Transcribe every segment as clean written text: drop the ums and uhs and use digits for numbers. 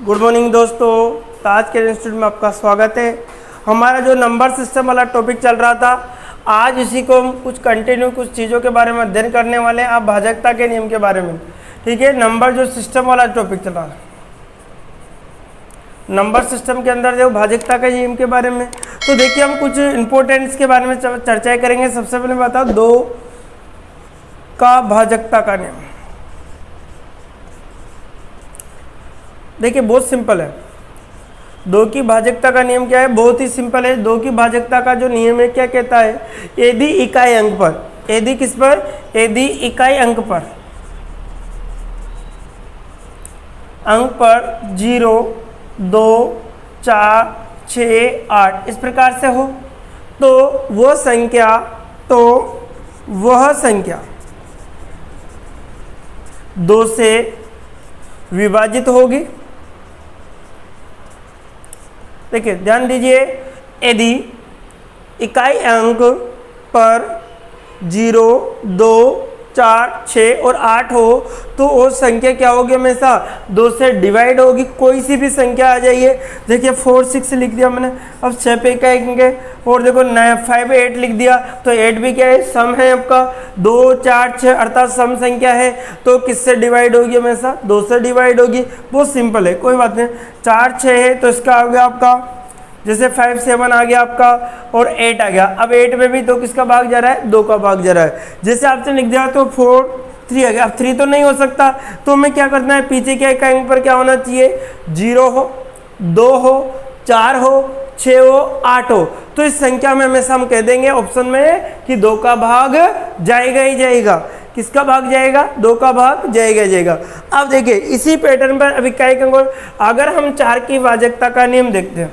Good morning दोस्तों, तो आज के इंस्टीट्यूट में आपका स्वागत है। हमारा जो नंबर सिस्टम वाला टॉपिक चल रहा था, आज इसी को हम कुछ कंटिन्यू कुछ चीज़ों के बारे में अध्ययन करने वाले हैं। आप भाजकता के नियम के बारे में, ठीक है। नंबर जो सिस्टम वाला टॉपिक चल रहा है, नंबर सिस्टम के अंदर जो भाजकता के नियम के बारे में, तो देखिए हम कुछ इंपॉर्टेंट्स के बारे में चर्चा करेंगे। सबसे पहले मैं बताऊँ 2 का भाजकता का नियम। देखिए बहुत सिंपल है, 2 की भाजकता का नियम क्या है, बहुत ही सिंपल है। 2 की भाजकता का जो नियम है क्या कहता है, यदि इकाई अंक पर, यदि किस पर, यदि इकाई अंक पर 0, 2, 4, 6, 8 इस प्रकार से हो, तो वह संख्या 2 से विभाजित होगी। देखिए ध्यान दीजिए, यदि इकाई अंक पर 0, 2, 4, 6 और 8 हो, तो वो संख्या क्या होगी, हमेशा 2 से डिवाइड होगी। कोई सी भी संख्या आ जाइए, देखिए 4, 6 लिख दिया मैंने, अब 6 पे इकाई अंक है, और देखो 5, 8 लिख दिया, तो 8 भी क्या है, सम है आपका। 2, 4, 6 अर्थात सम संख्या है, तो किससे डिवाइड होगी, हमेशा 2 से डिवाइड होगी। बहुत सिंपल है, कोई बात नहीं। 4, 6 है तो इसका आ गया आपका, जैसे 5, 7 आ गया आपका, और 8 आ गया। अब 8 में भी तो किसका भाग जा रहा है, 2 का भाग जा रहा है। जैसे आपसे लिख दिया तो 4, 3 आ गया। अब 3 तो नहीं हो सकता, तो हमें क्या करना है, पीछे के इकाई अंक पर क्या होना चाहिए, 0 हो, 2 हो, 4 हो, 6 हो, 8 हो। तो इस संख्या में हमेशा हम कह देंगे ऑप्शन में कि 2 का भाग जाएगा ही जाएगा। किसका भाग जाएगा, 2 का भाग जाएगा जाएगा। अब देखिए इसी पैटर्न पर अब इकाई अंक, अगर हम 4 की भाजकता का नियम देखते हैं,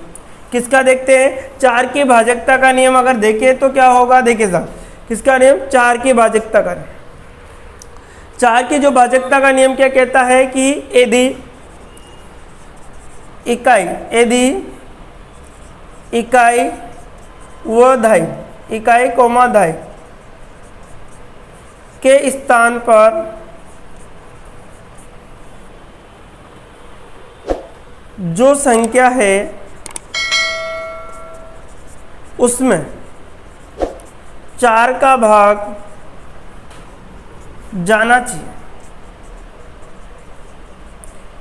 किसका देखते हैं, 4 की भाजकता का नियम अगर देखें तो क्या होगा, देखिए साहब किसका नियम, 4 की भाजकता का। 4 की जो भाजकता का नियम क्या कहता है कि यदि इकाई व धाई, इकाई कोमा धाई के स्थान पर जो संख्या है उसमें 4 का भाग जाना चाहिए।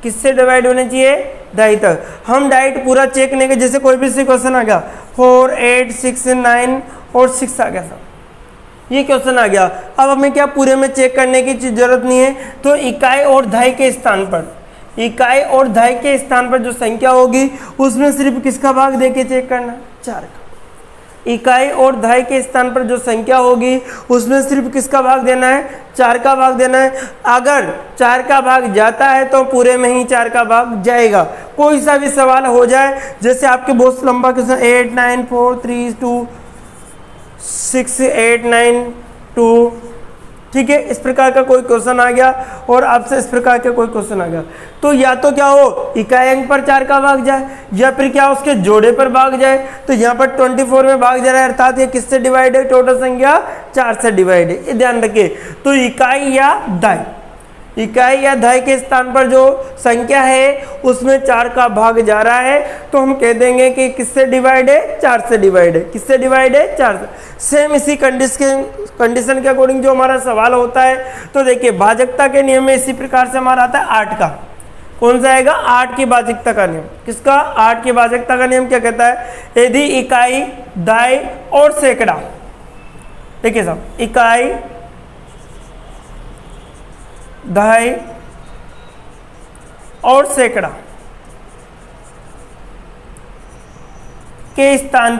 किससे डिवाइड होने चाहिए, ढाई तक। हम डाइट पूरा चेक नहीं किया, जैसे कोई भी सी क्वेश्चन आ गया 4, 8, 6, 9 और 6 आ गया सब, ये क्वेश्चन आ गया। अब हमें क्या पूरे में चेक करने की जरूरत नहीं है, तो इकाई और धाई के स्थान पर, इकाई और धाई के स्थान पर जो संख्या होगी उसमें सिर्फ किसका भाग देके चेक करना, 4 का। इकाई और धाई के स्थान पर जो संख्या होगी उसमें सिर्फ किसका भाग देना है, 4 का भाग देना है। अगर 4 का भाग जाता है तो पूरे में ही 4 का भाग जाएगा। कोई सा भी सवाल हो जाए, जैसे आपके बहुत लंबा क्वेश्चन 8, 9, 4, 3, 2, 6, 8, 9, 2, ठीक है, इस प्रकार का कोई क्वेश्चन आ गया और आपसे इस प्रकार का कोई क्वेश्चन आ गया, तो या तो क्या हो, इकाई अंक पर 4 का भाग जाए, या फिर क्या उसके जोड़े पर भाग जाए। तो यहाँ पर 24 में भाग जा रहा है, अर्थात ये किससे डिवाइड है, टोटल संख्या 4 से डिवाइड है, ये ध्यान रखिए। तो इकाई या धाई, इकाई या धाई के स्थान पर जो संख्या है उसमें 4 का भाग जा रहा है, तो हम कह देंगे कि किससे डिवाइड है, 4 से डिवाइड है। किससे डिवाइड है, 4 से। सेम इसी कंडीशन के अकॉर्डिंग जो हमारा सवाल होता है, तो देखिए भाजकता के नियम में इसी प्रकार से हमारा आता है 8 का। कौन सा आएगा, 8 की भाजकता का नियम। किसका, 8 की भाजकता का नियम क्या कहता है, यदि इकाई, धाई और सैकड़ा, देखिए साहब, इकाई, धाई और सैकड़ा के स्थान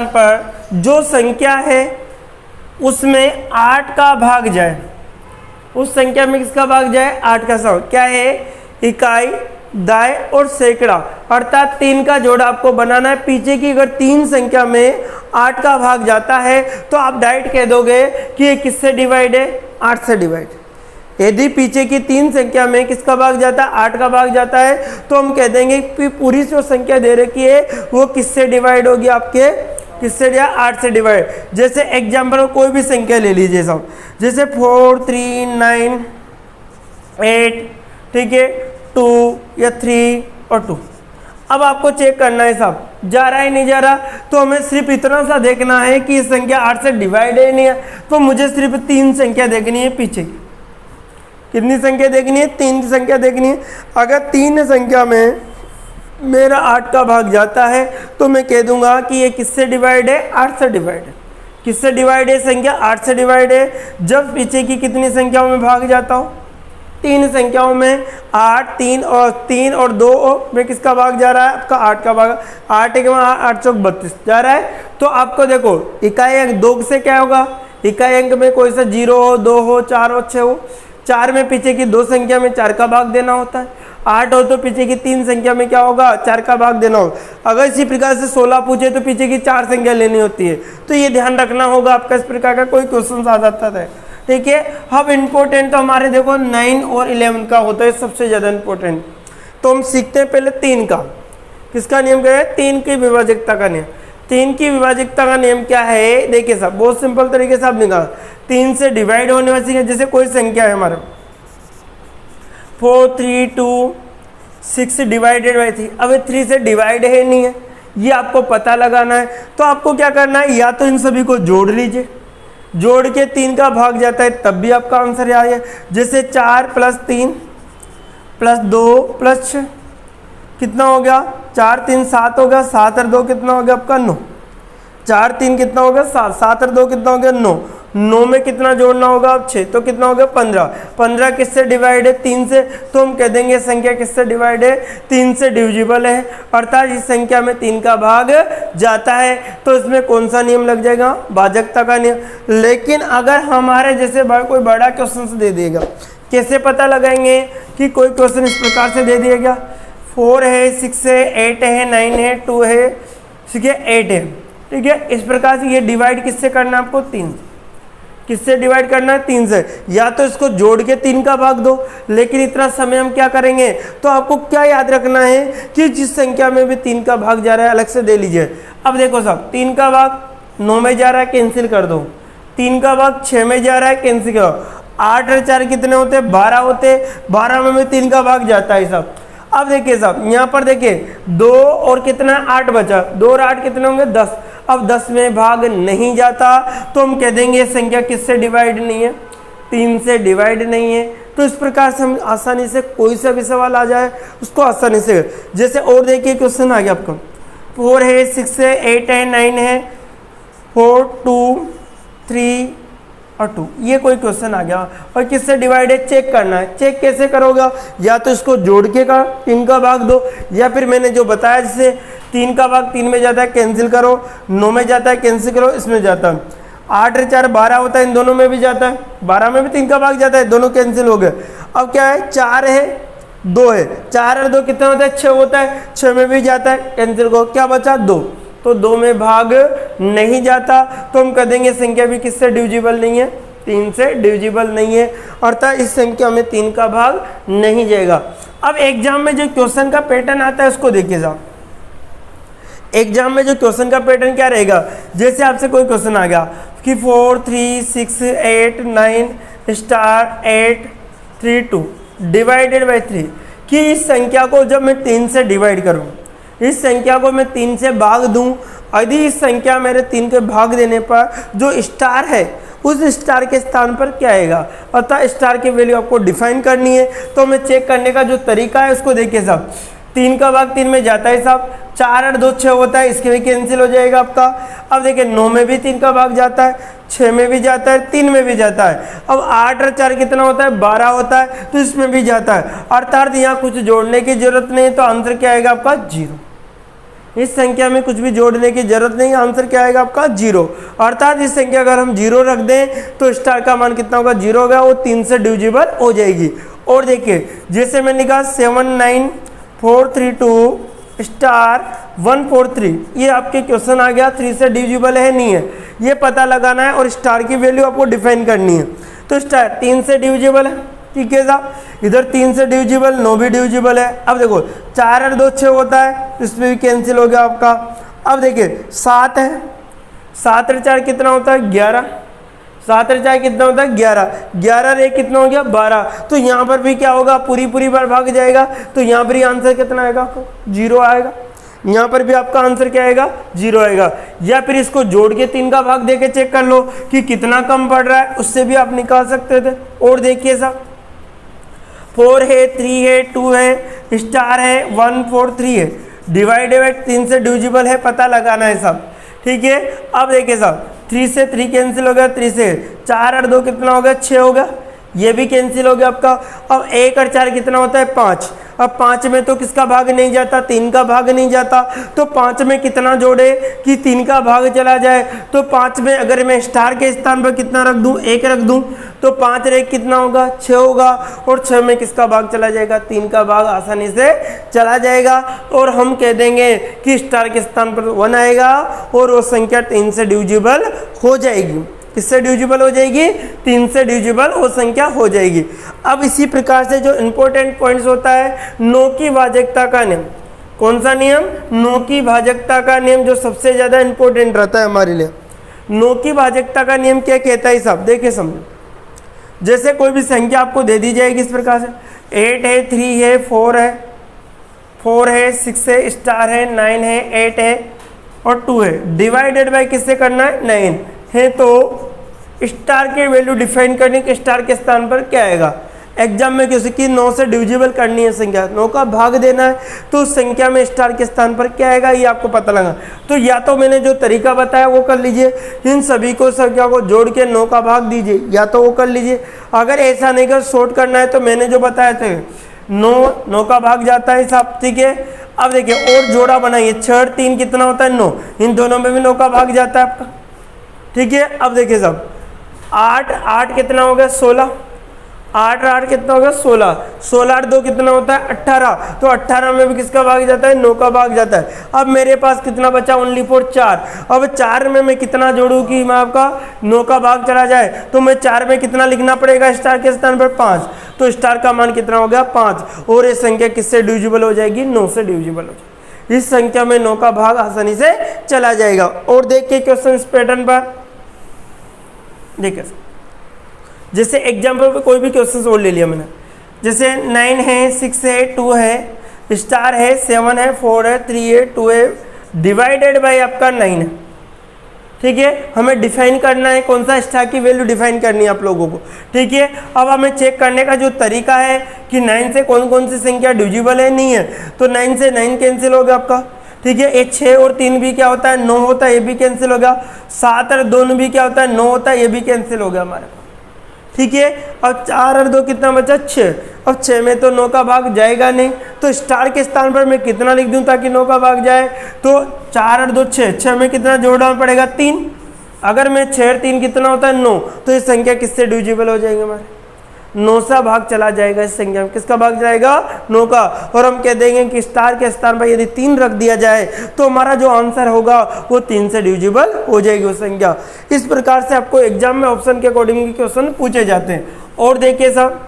पर जो संख्या है उसमें 8 का भाग जाए, उस संख्या में किसका भाग जाए, 8 का सम क्या है, इकाई, दाई और सैकड़ा, अर्थात 3 का जोड़ा आपको बनाना है। पीछे की अगर 3 संख्या में 8 का भाग जाता है तो आप डायरेक्ट कह दोगे कि ये किससे डिवाइड है, 8 से डिवाइड। यदि पीछे की 3 संख्या में किसका भाग जाता है, 8 का भाग जाता है, तो हम कह देंगे कि पूरी जो संख्या दे रखी है वो किससे डिवाइड होगी, आपके किससे दिया, 8 से डिवाइड। जैसे एग्जाम्पल कोई भी संख्या ले लीजिए साहब, जैसे 4, 3, 9, 8, ठीक है, 2 या 3 और 2। अब आपको चेक करना है साहब जा रहा है नहीं जा रहा, तो हमें सिर्फ इतना सा देखना है कि ये संख्या 8 से डिवाइड है नहीं है। तो मुझे सिर्फ 3 संख्या देखनी है पीछे की। कितनी संख्या देखनी है? 3 की संख्या देखनी है। अगर 3 संख्या में मेरा 8 का भाग जाता है तो मैं कह दूंगा कि ये किससे डिवाइड है? 8 से डिवाइड है। किससे डिवाइड है? संख्या 8 से डिवाइड है। जब पीछे की कितनी संख्याओं में भाग जाता हूँ? 3 संख्याओं में 8, 3 और 2 में किसका भाग जा रहा है? आपका 8 का भाग। 8 1 8 चौक 32 जा रहा है। तो आपको देखो इकाई अंक 2 से क्या होगा? इकाई अंक में कोई सा 0 हो, 2 हो, 4 हो, 6 हो। 4 में पीछे की 2 संख्या में 4 का भाग देना होता है। 8 हो तो पीछे की 3 संख्या में क्या होगा? 4 का भाग देना होगा। अगर इसी प्रकार से 16 पूछे तो पीछे की 4 संख्या लेनी होती है। तो ये ध्यान रखना होगा आपका, इस प्रकार का कोई क्वेश्चन आ जाता है। ठीक है, अब इम्पोर्टेंट तो हमारे देखो 9 और 11 का होता है सबसे ज़्यादा इम्पोर्टेंट। तो हम सीखते हैं पहले 3 का। किसका नियम क्या है? 3 की विभाजकता का नियम। 3 की विभाजकता का नियम क्या है? देखिए साहब बहुत सिंपल तरीके से आप निकाल, 3 से डिवाइड होने वाली संख्या, जैसे कोई संख्या है हमारा 4 3 2 6 डिवाइडेड बाई 3। अब 3 से डिवाइड है नहीं है, ये आपको पता लगाना है। तो आपको क्या करना है? या तो इन सभी को जोड़ लीजिए, जोड़ के 3 का भाग जाता है तब भी आपका आंसर आ है। जैसे 4 + 3 + 2 + 6 कितना हो गया? 4 3 7 हो गया। 7 और 2 कितना हो गया आपका? 9। 4 3 कितना हो गया? 7। 7 और 2 कितना हो गया? 9। 9 में कितना जोड़ना होगा? अब 6, तो कितना हो गया? 15। 15 किससे डिवाइड है? 3 से। तो हम कह देंगे संख्या किससे डिवाइड है? 3 से डिविजिबल है, अर्थात इस संख्या में 3 का भाग जाता है। तो इसमें कौन सा नियम लग जाएगा? भाजकता का नियम। लेकिन अगर हमारे जैसे कोई बड़ा क्वेश्चन दे देगा, कैसे पता लगाएंगे कि कोई क्वेश्चन इस प्रकार से दे दिया गया? 4 है, 6 है, 8 है, 9 है, 2 है, ठीक है, 8 है। ठीक है, इस प्रकार से ये डिवाइड किससे करना है आपको? 3 से। किससे डिवाइड करना है? 3 से। या तो इसको जोड़ के 3 का भाग दो, लेकिन इतना समय हम क्या करेंगे? तो आपको क्या याद रखना है कि जिस संख्या में भी 3 का भाग जा रहा है अलग से दे लीजिए। अब देखो साहब 3 का भाग 9 में जा रहा है, कैंसिल कर दो। 3 का भाग 6 में जा रहा है, कैंसिल करो। 8 और 4 कितने होते हैं? 12 होते हैं। 12 में भी 3 का भाग जाता है साहब। अब देखिए साहब यहाँ पर देखिए 2 और कितना? 8 बचा। 2 और 8 कितने होंगे? 10। अब 10 में भाग नहीं जाता तो हम कह देंगे संख्या किससे डिवाइड नहीं है? 3 से डिवाइड नहीं है। तो इस प्रकार से हम आसानी से कोई सा भी सवाल आ जाए उसको आसानी से, जैसे और देखिए क्वेश्चन आ गया आपको 4 है, 6 है, 8 है, 9 है, 4 2 3 और 2, ये कोई क्वेश्चन आ गया। और किससे डिवाइड है? चेक करना है। चेक कैसे करोगे? या तो इसको जोड़ के का 3 का भाग दो, या फिर मैंने जो बताया जैसे 3 का भाग 3 में जाता है, कैंसिल करो। 9 में जाता है, कैंसिल करो, इसमें जाता है। 8 और 4 12 होता है, इन दोनों में भी जाता है। 12 में भी 3 का भाग जाता है, दोनों कैंसिल हो गए। अब क्या है? 4 है, 2 है। 4 और 2 कितना होता है? 6 होता है। 6 में भी जाता है, कैंसिल करो। क्या बचा? 2। तो 2 में भाग नहीं जाता तो हम कह देंगे संख्या भी किससे डिविजिबल नहीं है? 3 से डिविजिबल नहीं है, अर्थात इस संख्या में 3 का भाग नहीं जाएगा। अब एग्जाम में जो क्वेश्चन का पैटर्न आता है उसको देखिए साहब। एग्जाम में जो क्वेश्चन का पैटर्न क्या रहेगा? जैसे आपसे कोई क्वेश्चन आ गया कि 4 3 6 8 9 स्टार 8 3 2 डिवाइडेड बाई 3, कि इस संख्या को जब मैं 3 से डिवाइड करूं, इस संख्या को मैं 3 से भाग दूं, यदि इस संख्या मेरे 3 के भाग देने पर जो स्टार है उस स्टार के स्थान पर क्या आएगा? अतः स्टार की वैल्यू आपको डिफाइन करनी है। तो हमें चेक करने का जो तरीका है उसको देखिए साहब। 3 का भाग 3 में जाता है साहब। 4 और 2 6 होता है, इसके भी कैंसिल हो जाएगा आपका। अब देखिए 9 में भी 3 का भाग जाता है, 6 में भी जाता है, 3 में भी जाता है। अब 8 और 4 कितना होता है? 12 होता है, तो इसमें भी जाता है। अर्थात यहाँ कुछ जोड़ने की जरूरत नहीं, तो आंसर क्या आएगा आपका? 0। इस संख्या में कुछ भी जोड़ने की जरूरत नहीं, आंसर क्या आएगा आपका? 0। अर्थात इस संख्या अगर हम 0 रख दें तो स्टार का मान कितना होगा? 0 होगा, वो 3 से डिविजिबल हो जाएगी। और देखिए जैसे मैंने कहा 7 9 4 3 2 स्टार 1 4 3, ये आपके क्वेश्चन आ गया 3 से डिविजिबल है नहीं है, ये पता लगाना है और स्टार की वैल्यू आपको डिफाइन करनी है। तो स्टार 3 से डिविजिबल है, ठीक है साहब। इधर 3 से डिविजिबल, 9 भी डिविजिबल है। अब देखो 4 और 2 6 होता है, इसमें भी कैंसिल हो गया आपका। अब देखिए 7 है, 7 और 4 कितना होता है? 11। 7 और 4 कितना होता है 11, 11 और 1 कितना हो गया 12। तो यहाँ पर भी क्या होगा, पूरी पूरी बार भाग जाएगा, तो यहाँ पर ही आंसर कितना आएगा आपको 0 आएगा। यहाँ पर भी आपका आंसर क्या आएगा 0 आएगा। या फिर इसको जोड़ के 3 का भाग देके चेक कर लो कि कितना कम पड़ रहा है, उससे भी आप निकाल सकते थे। और देखिए साहब 4 है, 3 है, 2 है, स्टार है, 1 4 3 है, डिवाइडेड बाय 3 से डिविजिबल है, पता लगाना है साहब। ठीक है, अब देखिए साहब 3 से 3 कैंसिल हो गया, 3 से 4 और 2 कितना हो गया 6 हो गया, ये भी कैंसिल हो गया आपका। अब 1 और 4 कितना होता है 5। अब 5 में तो किसका भाग नहीं जाता, 3 का भाग नहीं जाता, तो 5 में कितना जोड़े कि 3 का भाग चला जाए। तो 5 में अगर मैं स्टार के स्थान पर कितना रख दूं, 1 रख दूं, तो 5 और 1 कितना होगा 6 होगा, और 6 में किसका भाग चला जाएगा, 3 का भाग आसानी से चला जाएगा। और हम कह देंगे कि स्टार के स्थान पर 1 आएगा और वो संख्या 3 से डिविजिबल हो जाएगी। किससे डिविजिबल हो जाएगी, 3 से डिविजिबल वो संख्या हो जाएगी। अब इसी प्रकार से जो इंपॉर्टेंट पॉइंट्स होता है, नो की भाजकता का नियम। कौन सा नियम, नो की भाजकता का नियम, जो सबसे ज्यादा इंपॉर्टेंट रहता है हमारे लिए। नो की भाजकता का नियम क्या कहता है साहब, देखिए समझो। जैसे कोई भी संख्या आपको दे दी जाएगी इस प्रकार से, 8 है, 3 है, 4 है, 4 है, 6 है, स्टार है, 9 है, 8 है और 2 है, डिवाइडेड बाय किससे करना है 9 है। तो स्टार के वैल्यू डिफाइन करने के स्टार के स्थान पर क्या आएगा। एग्जाम में किसी की 9 से डिविजिबल करनी है संख्या, 9 का भाग देना है, तो उस संख्या में स्टार के स्थान पर क्या आएगा ये आपको पता लगा। तो या तो मैंने जो तरीका बताया वो कर लीजिए, इन सभी को संख्या को जोड़ के 9 का भाग दीजिए, या तो वो कर लीजिए। अगर ऐसा नहीं कर शॉर्ट करना है तो मैंने जो बताया था 9 का भाग जाता है साहब। ठीक है, अब देखिए और जोड़ा बनाइए, 6 और 3 कितना होता है 9, इन दोनों में भी 9 का भाग जाता है आपका। ठीक है, अब देखिए साहब 8 कितना हो गया 16, 8 और 8 कितना हो गया 16, 16 और 2 कितना होता है 18, तो 18 में भी किसका भाग जाता है 9 का भाग जाता है। अब मेरे पास कितना बचा ओनली फॉर 4। अब 4 में मैं कितना जोड़ूं कि मैं आपका 9 का भाग चला जाए, तो मैं 4 में कितना लिखना पड़ेगा स्टार के स्थान पर 5, तो स्टार का मान कितना हो गया 5, और ये संख्या किससे डिविजिबल हो जाएगी 9 से डिविजिबल हो जाएगी। इस संख्या में 9 का भाग आसानी से चला जाएगा। और देखिए क्वेश्चन इस पैटर्न पर देखिए, जैसे एग्जाम्पल पे कोई भी क्वेश्चन और ले लिया मैंने, जैसे 9 है, 6 है, 2 है, स्टार है, 7 है, 4 है, 3 है, 2 है, डिवाइडेड बाय आपका 9 है। ठीक है, हमें डिफाइन करना है कौन सा स्टार की वैल्यू डिफाइन करनी है आप लोगों को। ठीक है, अब हमें चेक करने का जो तरीका है कि 9 से कौन कौन सी संख्या डिविजिबल है नहीं है, तो 9 से 9 कैंसिल हो गया आपका। ठीक है, एक 6 और 3 भी क्या होता है 9 होता है, ये भी कैंसिल हो गया। 7 और 2 भी क्या होता है 9 होता है, ये भी कैंसिल हो गया हमारे पास। ठीक है, अब 4 और 2 कितना बचा 6। अब 6 में तो 9 का भाग जाएगा नहीं, तो स्टार के स्थान पर मैं कितना लिख दूं ताकि 9 का भाग जाए, तो 4 और 2 6, 6 में कितना जोड़ना पड़ेगा 3। अगर मैं 6 और 3 कितना होता है 9, तो ये संख्या किससे डिविजिबल हो जाएगी हमारे 9 सा भाग चला जाएगा। इस संख्या में किसका भाग जाएगा 9 का। और हम कह देंगे कि स्टार के स्थान पर यदि 3 रख दिया जाए तो हमारा जो आंसर होगा वो 3 से डिविजिबल हो जाएगी वो संख्या। इस प्रकार से आपको एग्जाम में ऑप्शन के अकॉर्डिंग क्वेश्चन पूछे जाते हैं। और देखिए साहब,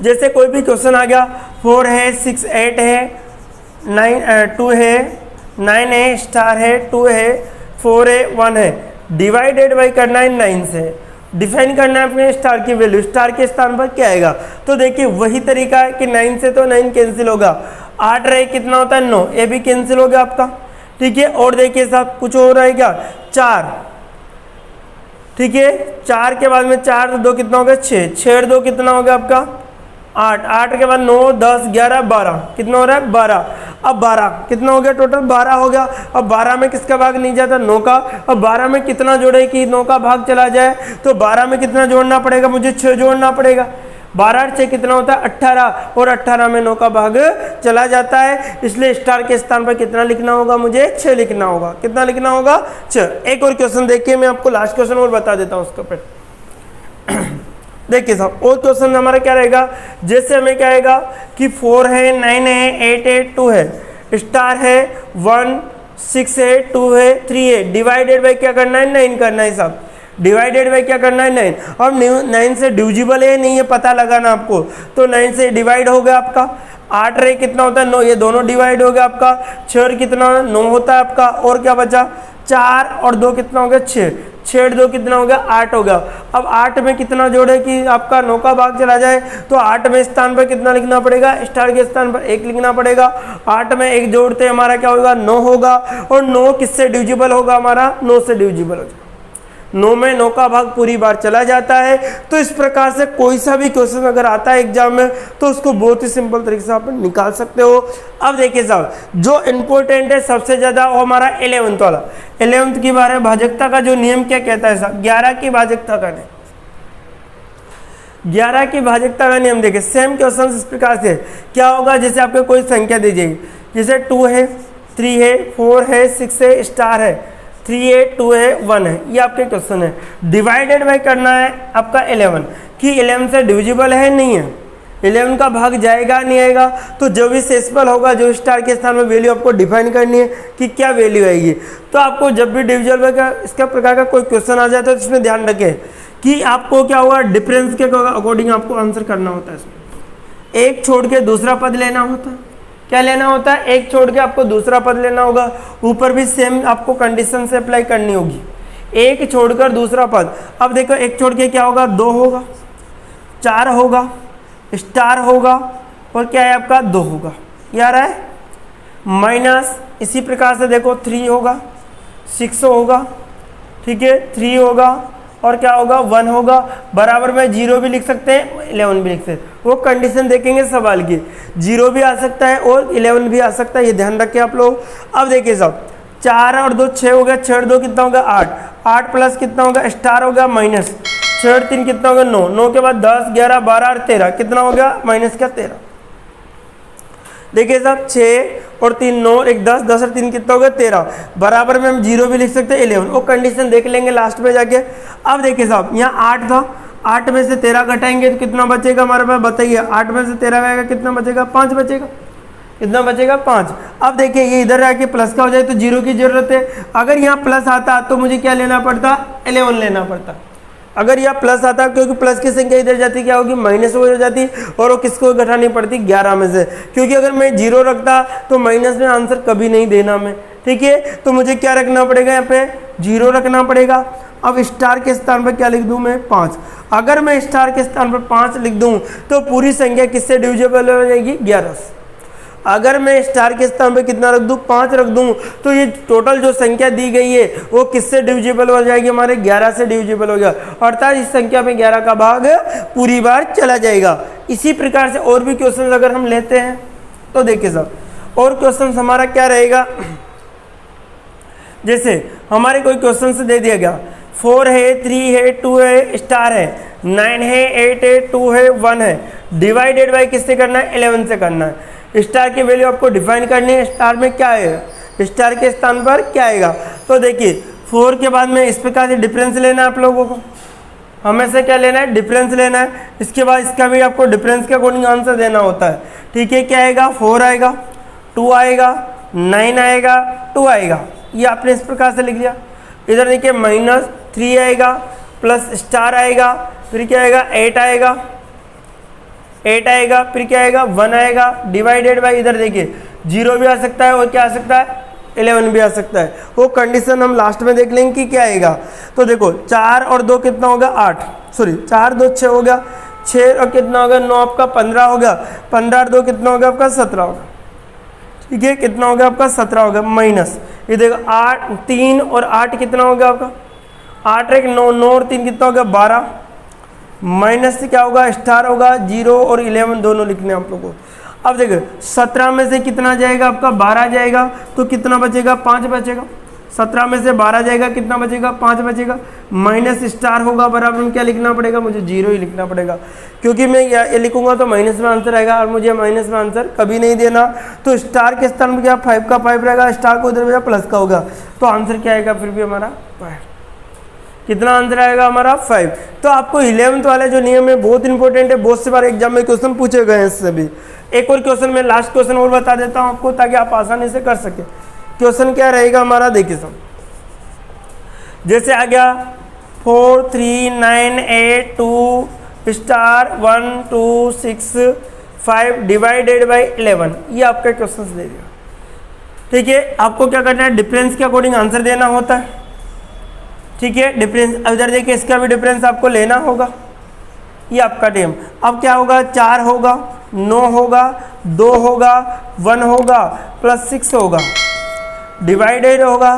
जैसे कोई भी क्वेश्चन आ गया, 4 है, 6 8 है, 2 है, 9 है, स्टार है, 2 है, 4 है, 1 है, डिवाइडेड बाई करना है 9 से, डिफाइन करना है अपने स्टार की वैल्यू, स्टार के स्थान पर क्या आएगा। तो देखिए वही तरीका है कि 9 से तो 9 कैंसिल होगा, 8 रहे कितना होता है 9, ये भी कैंसिल हो गया आपका। ठीक है, और देखिए साहब कुछ और रहेगा 4। ठीक है, 4 के बाद में 4 2 कितना हो गया 6, 6 2 कितना हो गया आपका 8, 8 के बाद 9 10 11 12 कितना हो रहा है 12। अब 12 कितना हो गया टोटल 12 हो गया। अब 12 में किसका भाग नहीं जाता 9 का। अब 12 में कितना जोड़े कि 9 का भाग चला जाए, तो 12 में कितना जोड़ना पड़ेगा मुझे 6 जोड़ना पड़ेगा। 12 और 6 कितना होता है 18, और 18 में 9 का भाग चला जाता है, इसलिए स्टार के स्थान पर कितना लिखना होगा मुझे 6 लिखना होगा। कितना लिखना होगा 6। एक और क्वेश्चन देखिए, मैं आपको लास्ट क्वेश्चन और बता देता हूँ उसका फिर। देखिए साहब और क्वेश्चन हमारा क्या रहेगा, जैसे हमें क्या आएगा कि 4 है, 9 है, 8 है, 2 है, स्टार है, 1 6 है, 2 है, 3 है, डिवाइडेड बाई क्या करना है 9 करना है साहब। डिवाइडेड बाई क्या करना है 9। अब 9 से डिविजिबल है नहीं, ये पता लगाना आपको, तो 9 से डिवाइड हो गया आपका। 8 रे कितना होता है 9, ये दोनों डिवाइड हो गया आपका। 6 कितना 9 होता है आपका, और क्या बचा 4 और 2 कितना हो गया 6, छेड़ 2 कितना हो गया 8 हो गया। अब 8 में कितना जोड़े कि आपका 9 का भाग चला जाए, तो 8 में स्थान पर कितना लिखना पड़ेगा, स्टार के स्थान पर 1 लिखना पड़ेगा। 8 में 1 जोड़ते हमारा क्या होगा 9 होगा, और 9 किससे डिविजिबल होगा हमारा 9 से डिविजिबल हो जाएगा। 9 में 9 का भाग पूरी बार चला जाता है। तो इस प्रकार से कोई सा भी क्वेश्चन अगर आता है एग्जाम में तो उसको बहुत ही सिंपल तरीके से आप निकाल सकते हो। अब देखिए साहब, जो इंपॉर्टेंट है सबसे ज्यादा वो हमारा 11th वाला। 11th की बारे में भाजकता का जो नियम क्या कहता है साहब, 11 की भाजकता का नियम। 11 की भाजकता का नियम देखिए, सेम क्वेश्चन इस प्रकार से क्या होगा, जैसे आपको कोई संख्या दी जाएगी, जैसे 2 है, 3 है, 4 है, 6 है, स्टार है, 3 है, 2 है, 1 है, ये आपके क्वेश्चन है। डिवाइडेड बाय करना है आपका 11 कि 11 से डिविजिबल है नहीं है, 11 का भाग जाएगा नहीं आएगा। तो जो भी सेसिबल होगा, जो स्टार के स्थान में वैल्यू आपको डिफाइन करनी है कि क्या वैल्यू आएगी। तो आपको जब भी डिविजिबल का इसका प्रकार का कोई क्वेश्चन आ जाता है तो इसमें ध्यान रखें कि आपको क्या होगा, डिफरेंस के अकॉर्डिंग आपको आंसर करना होता है। इसमें एक छोड़ के दूसरा पद लेना होता है। क्या लेना होता है, एक छोड़ के आपको दूसरा पद लेना होगा। ऊपर भी सेम आपको कंडीशन से अप्लाई करनी होगी, एक छोड़कर दूसरा पद। अब देखो एक छोड़ के क्या होगा, 2 होगा, 4 होगा, स्टार होगा, और क्या है आपका 2 होगा, ये आ रहा है माइनस। इसी प्रकार से देखो 3 होगा, 6 होगा, ठीक है, 3 होगा, और क्या होगा 1 होगा। बराबर में 0 भी लिख सकते हैं, 11 भी लिख सकते हैं, वो कंडीशन देखेंगे सवाल की। 0 भी आ सकता है और 11 भी आ सकता है, ये ध्यान रखें आप लोग। अब देखिए साहब, 4 और 2 6 हो गया, 6 2 कितना होगा 8, 8 प्लस कितना होगा स्टार होगा माइनस, 6 3 कितना होगा 9, 9 के बाद 10 11 12 और 13 कितना हो गया माइनस का 13। देखिए साहब 6 और 3 9, 1 10, 10 और 3 कितना हो गया 13। बराबर में हम 0 भी लिख सकते हैं 11, वो कंडीशन देख लेंगे लास्ट में जाके। अब देखिए साहब यहाँ 8 था, 8 में से 13 घटाएंगे तो कितना बचेगा हमारे पास, बताइए। 8 में से 13 आएगा कितना बचेगा, 5 बचेगा, कितना बचेगा 5। अब देखिए ये इधर आके प्लस का हो जाए तो 0 की जरूरत है। अगर यहाँ प्लस आता तो मुझे क्या लेना पड़ता, 11 लेना पड़ता। अगर यह प्लस आता, क्योंकि प्लस की संख्या इधर जाती क्या होगी माइनस हो जाती, और वो किसको घटानी पड़ती 11 में से, क्योंकि अगर मैं 0 रखता तो माइनस में आंसर कभी नहीं देना मैं, ठीक है। तो मुझे क्या रखना पड़ेगा, यहाँ पे 0 रखना पड़ेगा। अब स्टार के स्थान पर क्या लिख दूं मैं 5। अगर मैं स्टार के स्थान पर 5 लिख दूं तो पूरी संख्या किससे डिविजिबल हो जाएगी 11 से। अगर मैं स्टार के स्थान पे कितना रख दूं 5 रख दूं तो ये टोटल जो संख्या दी गई है वो किससे डिविजिबल हो जाएगी, हमारे 11 से डिविजिबल हो गया, अर्थात इस संख्या में 11 का भाग पूरी बार चला जाएगा। इसी प्रकार से और भी क्वेश्चन अगर हम लेते हैं तो देखिए साहब, और क्वेश्चन हमारा क्या रहेगा, जैसे हमारे कोई क्वेश्चन से दे दिया गया 4 है, 3 है, 2 है, स्टार है, 9 है, 8 है, 2 है, 1 है, डिवाइडेड बाय किससे करना है 11 से करना है। स्टार की वैल्यू आपको डिफाइन करनी है, स्टार में क्या आएगा, स्टार के स्थान पर क्या आएगा। तो देखिए 4 के बाद में इस प्रकार से डिफरेंस लेना है आप लोगों को, हमें से क्या लेना है डिफरेंस लेना है। इसके बाद इसका भी आपको डिफरेंस के अकॉर्डिंग आंसर देना होता है, ठीक है। क्या आएगा 4 आएगा, 2 आएगा, 9 आएगा, 2 आएगा, ये आपने इस प्रकार से लिख लिया। इधर देखिए -3 आएगा, प्लस स्टार आएगा, फिर क्या आएगा 8 आएगा, 8 आएगा, फिर क्या आएगा 1 आएगा, डिवाइडेड बाय इधर देखिए 0 भी आ सकता है और क्या आ सकता है 11 भी आ सकता है। वो कंडीशन हम लास्ट में देख लेंगे कि क्या आएगा। तो देखो 4 और 2 कितना होगा 8, सॉरी 4 2 6 हो गया, 6 और कितना होगा 9 आपका 15 हो गया, 15 और 2 कितना होगा आपका 17 होगा, ठीक है। कितना हो गया आपका 17 हो गया माइनस, ये देखो 8 3 और 8 कितना हो गया आपका 8 1 9, 9 और 3 कितना हो गया 12, माइनस से क्या होगा स्टार होगा, 0 और 11 दोनों लिखने आप लोगों को। अब देखो 17 में से कितना जाएगा आपका 12 जाएगा, तो कितना बचेगा 5 बचेगा। 17 में से 12 जाएगा, कितना बचेगा 5 बचेगा, माइनस स्टार होगा, बराबर में क्या लिखना पड़ेगा मुझे 0 ही लिखना पड़ेगा, क्योंकि मैं ये लिखूंगा तो माइनस में आंसर आएगा और मुझे माइनस में आंसर कभी नहीं देना। तो स्टार के स्थान में क्या 5 का 5 रहेगा, स्टार को उधर भेजा प्लस का होगा, तो आंसर क्या आएगा फिर भी हमारा 5। कितना आंसर आएगा हमारा 5। तो आपको 11th वाले जो नियम है बहुत इंपॉर्टेंट है, बहुत से बार एग्जाम में क्वेश्चन पूछे गए हैं इससे भी। एक और क्वेश्चन में लास्ट क्वेश्चन और बता देता हूं आपको ताकि आप आसानी से कर सके। क्वेश्चन क्या रहेगा हमारा, देखिए सब जैसे आ गया 4 3 9 8 2 स्टार 1 2 6 5 डिवाइडेड बाई 11, ये आपका क्वेश्चन दे दिया, ठीक है। आपको क्या करना है डिफरेंस के अकॉर्डिंग आंसर देना होता है, ठीक है। डिफरेंस इधर देखिए, इसका भी डिफरेंस आपको लेना होगा। ये आपका टेम अब क्या होगा, 4 होगा, 9 होगा, 2 होगा, 1 होगा, प्लस 6 होगा, डिवाइडेड होगा,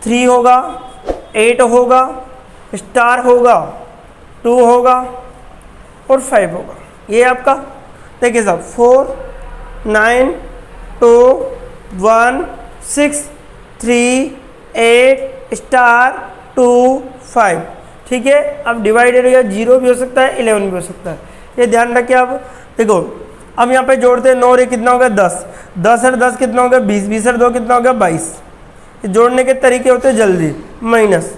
3 होगा, 8 होगा, स्टार होगा, 2 होगा और 5 होगा। ये आपका देखिए साहब 4 9 2 1 6 3 8 स्टार 2 5। ठीक है। अब डिवाइडेड हो गया, 0 भी हो सकता है, 11 भी हो सकता है, ये ध्यान रखिए आप। देखो अब यहाँ पे जोड़ते हैं 9 और 1 कितना हो गया 10, 10 और 10 कितना हो गया 20, 20 और 2 कितना हो गया 22। जोड़ने के तरीके होते हैं जल्दी, माइनस।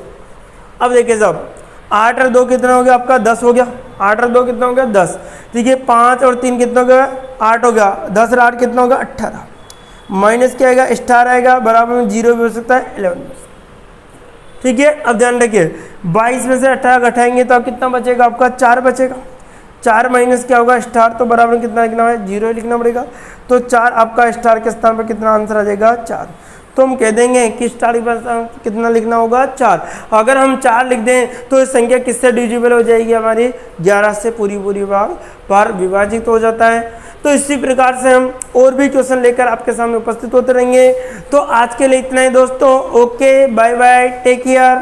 अब देखिए साहब 8 और 2 कितना हो गया आपका 10 हो गया, 8 और 2 कितना हो गया 10। ठीक है। 5 और 3 कितना हो गया 8 हो गया, 10 और 8 कितना होगा 18। माइनस क्या आएगा, स्टार आएगा, बराबर में 0 भी हो सकता है, 11 भी हो सकता है। ठीक है। अब ध्यान रखिए 22 में से 18 घटाएंगे तो अब कितना बचेगा आपका 4 बचेगा। 4 माइनस क्या होगा स्टार, तो बराबर कितना लिखना है 0 लिखना पड़ेगा। तो 4 आपका स्टार के स्थान पर कितना आंसर आ जाएगा 4। तो हम कह देंगे कि स्टार के पास कितना लिखना होगा 4। अगर हम 4 लिख दें तो ये संख्या किससे डिविजिबल हो जाएगी हमारी 11 से पूरी बार विभाजित हो जाता है। तो इसी प्रकार से हम और भी क्वेश्चन लेकर आपके सामने उपस्थित होते रहेंगे। तो आज के लिए इतना ही दोस्तों। Okay, bye bye, take care.